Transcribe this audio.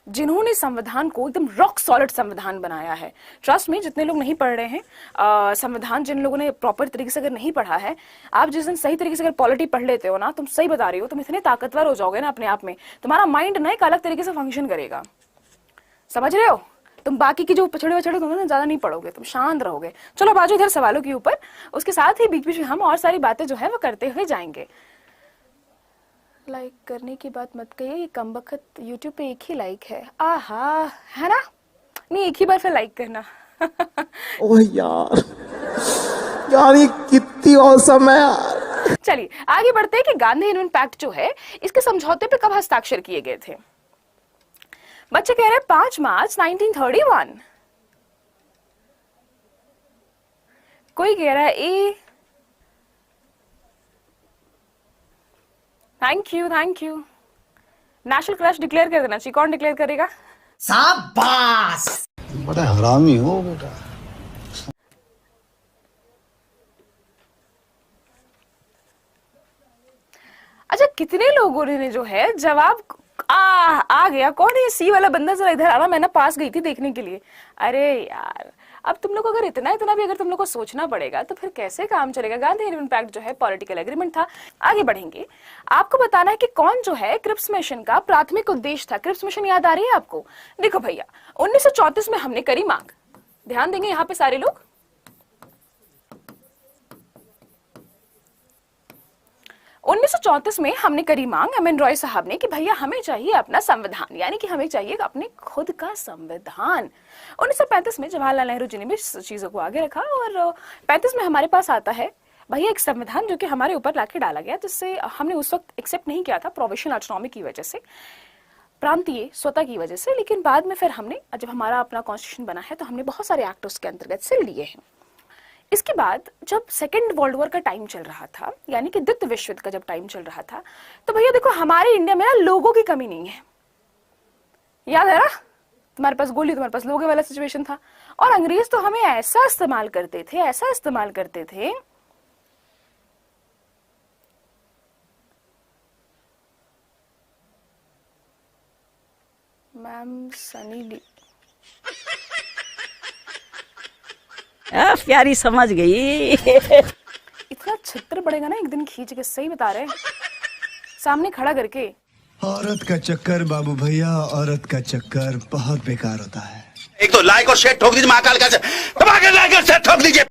जिन्होंने संविधान को एकदम रॉक सॉलिड संविधान बनाया है। ट्रस्ट में जितने लोग नहीं पढ़ रहे हैं संविधान, जिन लोगों ने प्रॉपर तरीके से अगर नहीं पढ़ा है, आप जिस दिन सही तरीके से अगर पॉलिटी पढ़ लेते हो ना, तुम सही बता रही हो, तुम इतने ताकतवर हो जाओगे ना अपने आप में, तुम्हारा माइंड ना एक अलग तरीके से फंक्शन करेगा। समझ रहे हो? तुम बाकी की जो पछड़े वछड़े तुम ना ज्यादा नहीं पढ़ोगे, तुम शांत रहोगे। चलो बाजू इधर सवालों के ऊपर, उसके साथ ही बीच बीच में हम और सारी बातें जो है वो करते हुए जाएंगे। लाइक करने की बात मत कहिए, ये कमबख्त यूट्यूब पे एक ही लाइक है। आहा, है ना? नहीं, एक ही बार फिर लाइक करना। ओह यार, यार ये कितनी औसम है यार। चलिए आगे बढ़ते हैं कि गांधी इन्वेंट पैक्ट जो है, इसके समझौते पे कब हस्ताक्षर किए गए थे? बच्चे कह रहे हैं 5 मार्च 1931। कोई कह रहा है ए। Thank you, thank you. National crush declare कर देना चाहिए। कौन डिक्लेयर करेगा? शाबाश, बड़ा हरामी हो बेटा। अच्छा, कितने लोगों ने जो है जवाब आ गया। कौन है ये सी वाला बंदा? जरा इधर आना, मैं ना पास गई थी देखने के लिए। अरे यार, अब तुम लोग को अगर इतना भी अगर तुम लोग को सोचना पड़ेगा तो फिर कैसे काम चलेगा? गांधी इन्वेंट पैक्ट जो है पॉलिटिकल एग्रीमेंट था। आगे बढ़ेंगे, आपको बताना है कि कौन जो है क्रिप्स मिशन का प्राथमिक उद्देश्य था। क्रिप्स मिशन याद आ रही है आपको? देखो भैया, 1934 में हमने करी मांग। ध्यान देंगे यहाँ पे सारे लोग। 1934 में हमने करी मांग एम.एन. रॉय साहब ने कि भैया हमें चाहिए अपना संविधान, यानी कि हमें चाहिए अपने खुद का संविधान। 1935 में जवाहरलाल नेहरू जी ने भी इस चीजों को आगे रखा और 35 में हमारे पास आता है भैया एक संविधान जो कि हमारे ऊपर लाके डाला गया, जिससे हमने उस वक्त एक्सेप्ट नहीं किया था प्रोविशनल ऑटोनॉमी की वजह से, प्रांतीय स्वता की वजह से, लेकिन बाद में फिर हमने जब हमारा अपना कॉन्स्टिट्यूशन बना है तो हमने बहुत सारे एक्ट उसके अंतर्गत से लिए हैं। इसके बाद जब सेकेंड वर्ल्ड वॉर का टाइम चल रहा था, यानी कि द्वितीय विश्व युद्ध का जब टाइम चल रहा था, तो भैया देखो हमारे इंडिया में ना लोगों की कमी नहीं है। याद है ना? तुम्हारे पास गोली, तुम्हारे पास लोगे वाला सिचुएशन था। और अंग्रेज तो हमें ऐसा इस्तेमाल करते थे, ऐसा इस्तेमाल करते थे। मैम सनी ली प्यारी समझ गई। इतना छित्र पड़ेगा ना एक दिन खींच के, सही बता रहे, सामने खड़ा करके। औरत का चक्कर बाबू भैया, औरत का चक्कर बहुत बेकार होता है। एक तो लाइक और शेयर ठोक दीजिए, महाकाल का दबा के लाइक और शेयर ठोक दीजिए।